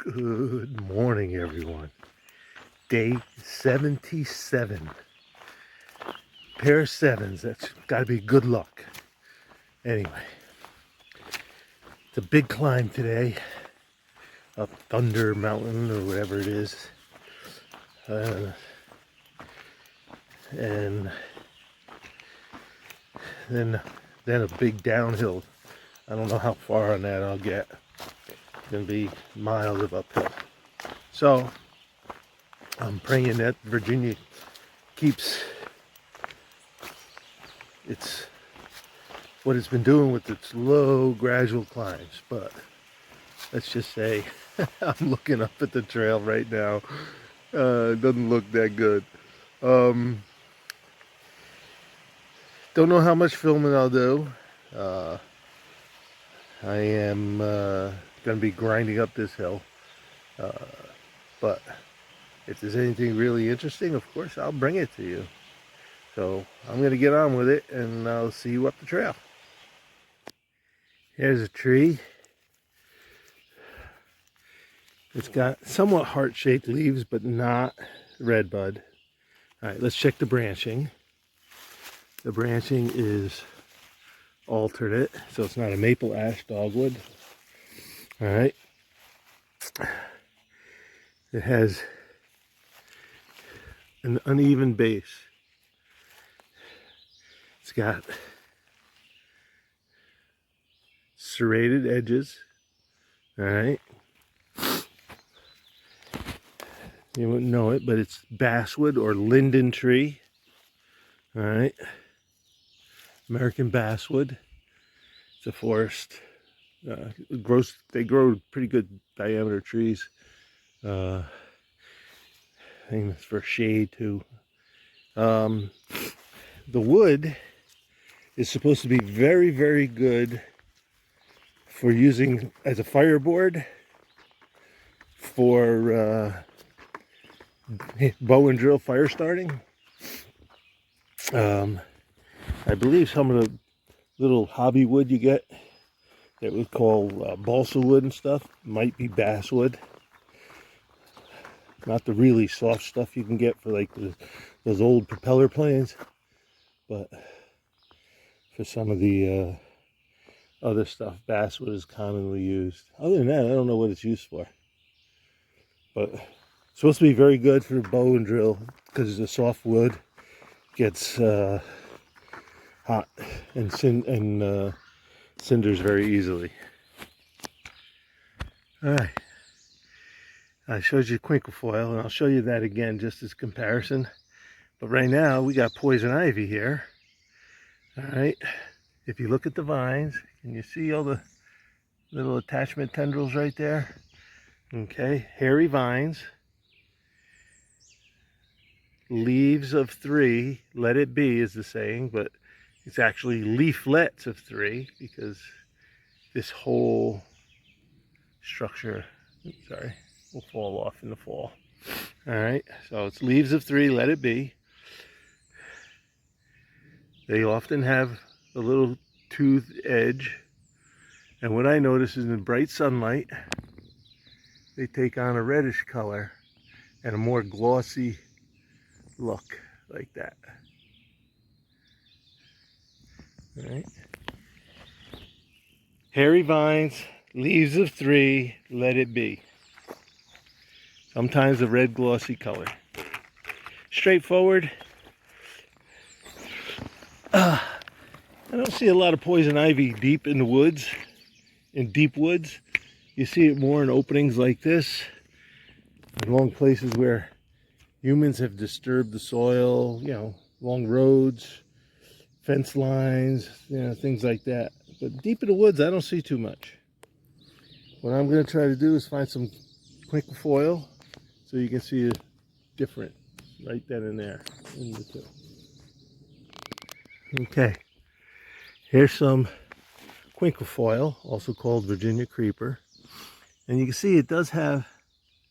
Good morning, everyone. Day 77. Pair of sevens. That's got to be good luck. Anyway, it's a big climb today up Thunder Mountain or whatever it is. And then a big downhill. I don't know how far on that I'll get. It's going to be miles of uphill. So I'm praying that Virginia keeps what it's been doing with its low gradual climbs. But let's just say I'm looking up at the trail right now. It doesn't look that good. Don't know how much filming I'll do. I am going to be grinding up this hill. But if there's anything really interesting, of course, I'll bring it to you. So I'm going to get on with it, and I'll see you up the trail. Here's a tree. It's got somewhat heart-shaped leaves, but not redbud. All right, let's check the branching. The branching is alternate, so it's not a maple ash dogwood. All right. It has an uneven base. It's got serrated edges. All right. You wouldn't know it, but it's basswood or linden tree. All right. American basswood. It's a forest. They grow pretty good diameter trees. I think it's for shade too. The wood is supposed to be very, very good for using as a fireboard, for bow and drill fire starting. I believe some of the little hobby wood you get that we call balsa wood and stuff might be basswood. Not the really soft stuff you can get for like those old propeller planes, but for some of the other stuff, basswood is commonly used. Other than that, I don't know what it's used for. But it's supposed to be very good for bow and drill because the soft wood gets hot and cinders very easily. All right. I showed you quinquefoil, and I'll show you that again just as comparison. But right now, we got poison ivy here. All right. If you look at the vines, can you see all the little attachment tendrils right there? Okay. Hairy vines. Leaves of 3. Let it be is the saying, but it's actually leaflets of 3 because this whole structure, sorry, will fall off in the fall. All right, so it's leaves of 3, let it be. They often have a little toothed edge, and what I notice is in bright sunlight, they take on a reddish color and a more glossy look like that. All right. Hairy vines, leaves of 3, let it be. Sometimes a red glossy color. Straightforward. I don't see a lot of poison ivy deep in the woods, in deep woods. You see it more in openings like this, along places where humans have disturbed the soil, you know, along roads, fence lines, you know, things like that. But deep in the woods, I don't see too much. What I'm going to try to do is find some quinquefoil so you can see a difference right then and there in the two. Okay, here's some quinquefoil, also called Virginia creeper. And you can see it does have,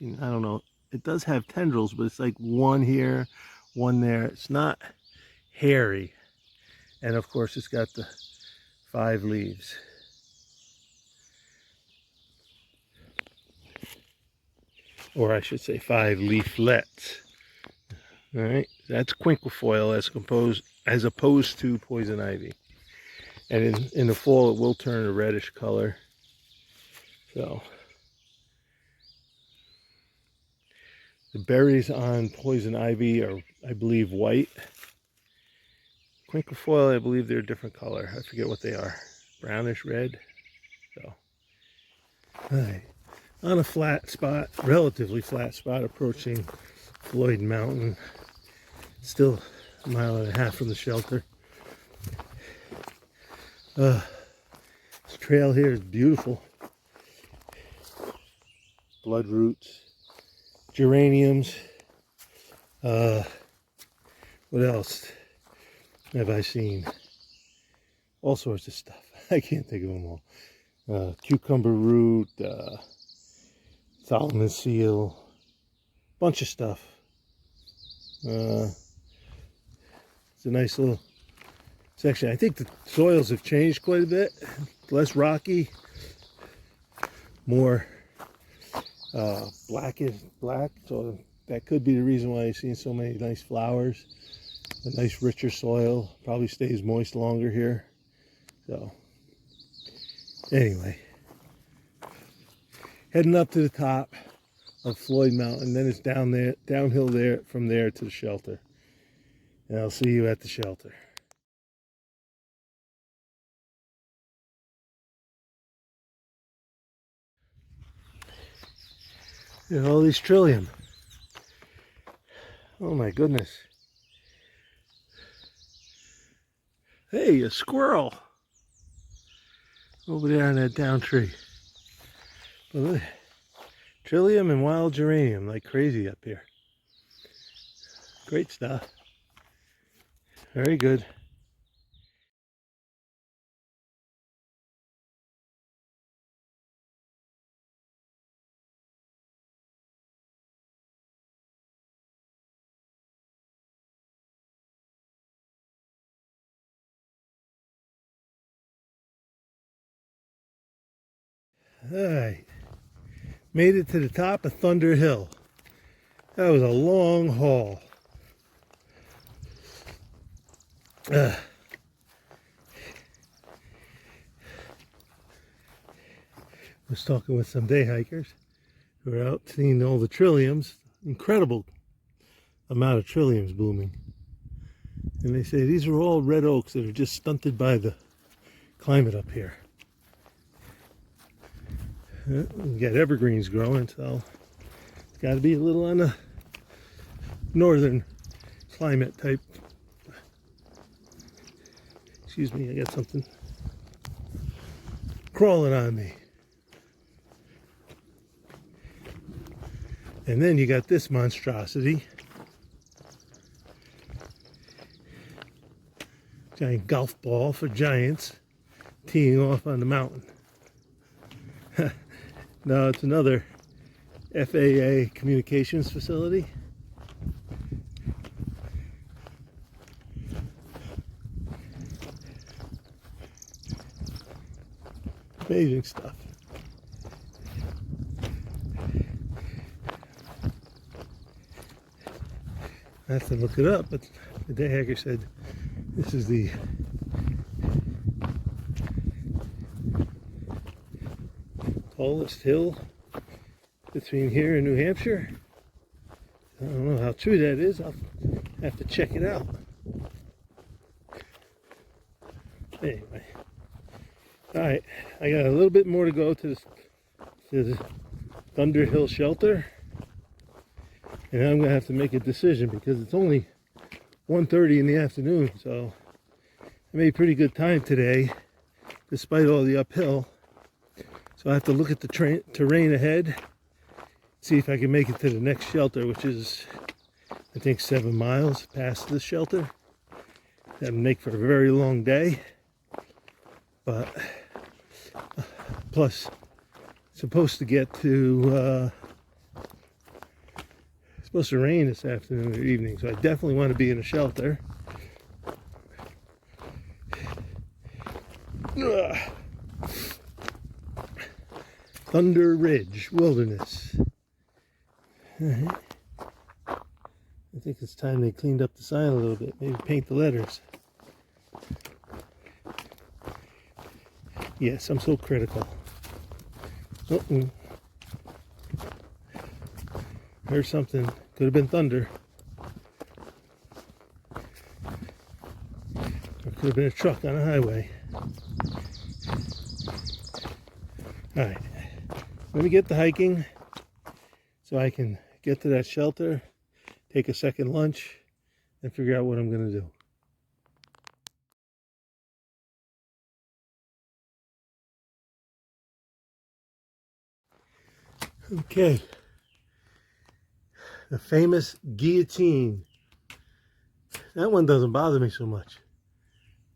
I don't know, it does have tendrils, but it's like one here, one there. It's not hairy. And of course, it's got the 5 leaves. or I should say 5 leaflets. All right, that's quinquefoil as opposed to poison ivy. And in the fall, it will turn a reddish color. So the berries on poison ivy are, I believe, white. Quinquefoil, I believe they're a different color. I forget what they are. Brownish red. So, all right. On a flat spot, relatively flat spot, approaching Floyd Mountain. Still a mile and a half from the shelter. This trail here is beautiful. Bloodroots, geraniums. What else have I seen? All sorts of stuff. I can't think of them all. Cucumber root, Solomon seal, bunch of stuff. It's a nice little section. I think the soils have changed quite a bit. Less rocky, more black, so that could be the reason why you've seen so many nice flowers. A nice richer soil, probably stays moist longer here. So anyway, heading up to the top of Floyd Mountain, then it's downhill there from there to the shelter. And I'll see you at the shelter. Look at all these trillium. Oh my goodness. Hey, a squirrel over there on that down tree. But look, trillium and wild geranium like crazy up here. Great stuff. Very good. Alright, made it to the top of Thunder Hill. That was a long haul. Was talking with some day hikers who are out seeing all the trilliums. Incredible amount of trilliums blooming. And they say these are all red oaks that are just stunted by the climate up here. We got evergreens growing, so it's got to be a little on the northern climate type. Excuse me, I got something crawling on me. And then you got this monstrosity. Giant golf ball for giants teeing off on the mountain. No, it's another FAA communications facility. Amazing stuff. I have to look it up, but the day hiker said this is the tallest hill between here and New Hampshire. I don't know how true that is. I'll have to check it out. Anyway, all right, I got a little bit more to go to the Thunder Hill Shelter, and I'm gonna have to make a decision because it's only 1:30 in the afternoon, so I made pretty good time today despite all the uphill. So I have to look at the terrain ahead, see if I can make it to the next shelter, which is, I think, 7 miles past this shelter. That'll make for a very long day. But, plus, supposed to get to, it's supposed to rain this afternoon or evening, so I definitely want to be in a shelter. Thunder Ridge Wilderness. Alright. I think it's time they cleaned up the sign a little bit. Maybe paint the letters. Yes, I'm so critical. Heard something. Could have been thunder. Or could have been a truck on a highway. Alright. Let me get the hiking so I can get to that shelter, take a second lunch, and figure out what I'm going to do. Okay. The famous guillotine. That one doesn't bother me so much.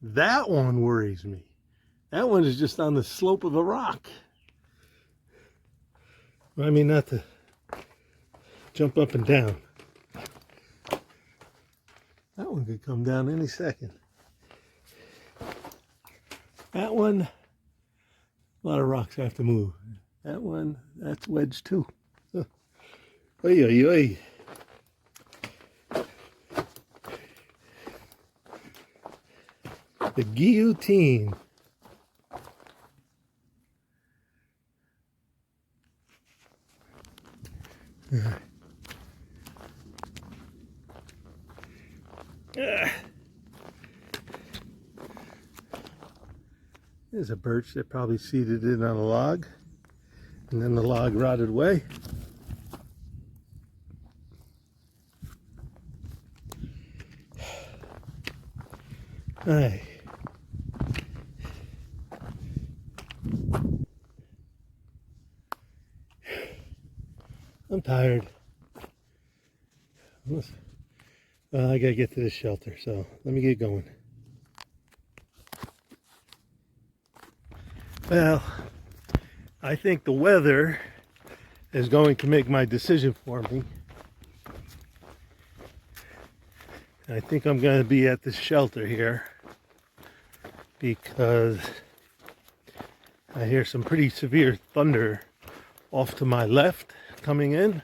That one worries me. That one is just on the slope of a rock. I mean, not to jump up and down. That one could come down any second. That one, a lot of rocks have to move. That one, that's wedged too. Oy, oy, oy. The guillotine. There's a birch that probably seeded it on a log, and then the log rotted away. Alright. I'm tired. Well, I gotta get to the shelter, so let me get going. Well, I think the weather is going to make my decision for me. I think I'm going to be at this shelter here because I hear some pretty severe thunder off to my left coming in.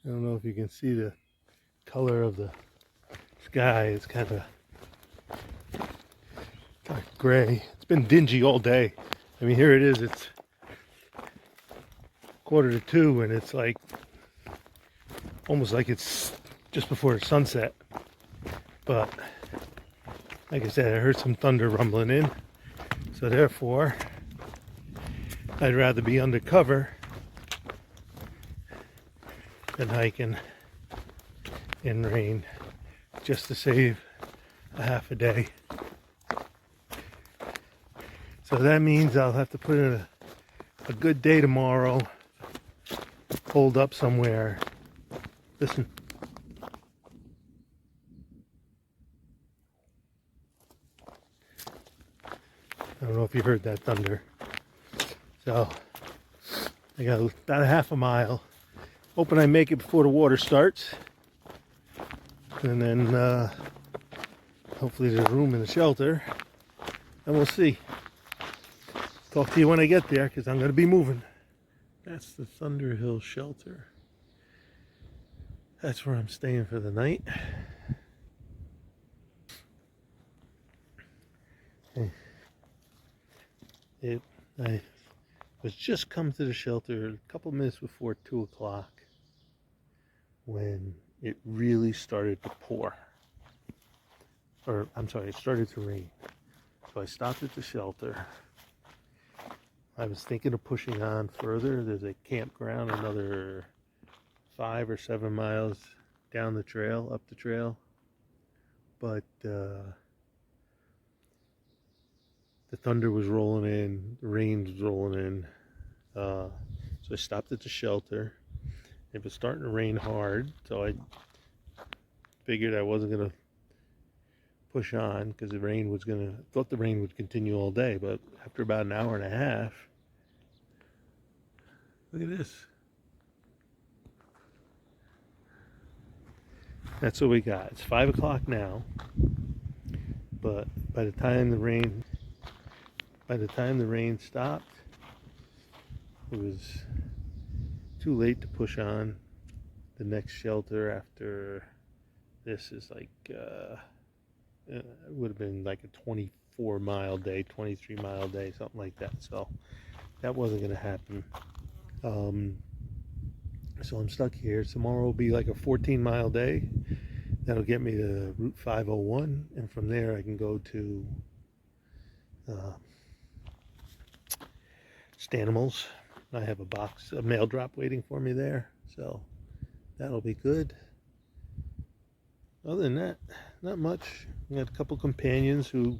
I don't know if you can see the color of the sky. It's kind of dark gray. It's been dingy all day. I mean, here it is. It's 1:45 and it's like almost like it's just before sunset. But like I said, I heard some thunder rumbling in. So therefore, I'd rather be under cover than hiking in rain just to save a half a day. So that means I'll have to put in a good day tomorrow, hold up somewhere. Listen. I don't know if you heard that thunder. So I got about a half a mile. Hoping I make it before the water starts. And then hopefully there's room in the shelter. And we'll see. Talk to you when I get there because I'm going to be moving. That's the Thunder Hill Shelter. That's where I'm staying for the night. I was just come to the shelter a couple minutes before 2 o'clock when it really started to pour. Or, I'm sorry, it started to rain. So I stopped at the shelter. I was thinking of pushing on further. There's a campground another 5 or 7 miles down the trail, up the trail. But the thunder was rolling in, the rain was rolling in. So I stopped at the shelter. It was starting to rain hard, so I figured I wasn't going to push on because the rain was going to, thought the rain would continue all day, but after about an hour and a half, look at this. That's what we got. It's 5 o'clock now, but by the time the rain stopped, it was too late to push on. The next shelter after this is like, it would have been like a 24-mile day, 23-mile day, something like that. So that wasn't going to happen. So I'm stuck here. Tomorrow will be like a 14-mile day. That'll get me to Route 501, and from there I can go to Stanimals. I have a mail drop waiting for me there, so that'll be good. Other than that, not much. We had a couple companions who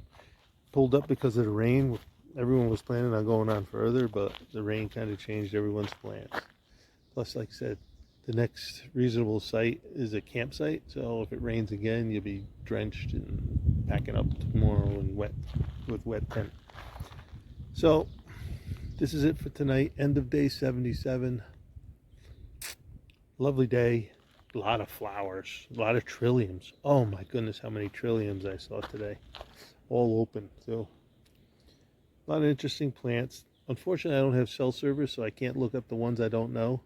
pulled up because of the rain. Everyone was planning on going on further, but the rain kind of changed everyone's plans. Plus, like I said, the next reasonable site is a campsite, so if it rains again, you'll be drenched and packing up tomorrow and wet with wet tent. So this is it for tonight. End of day 77. Lovely day. A lot of flowers, a lot of trilliums. Oh my goodness, how many trilliums I saw today. All open, so a lot of interesting plants. Unfortunately, I don't have cell service, so I can't look up the ones I don't know.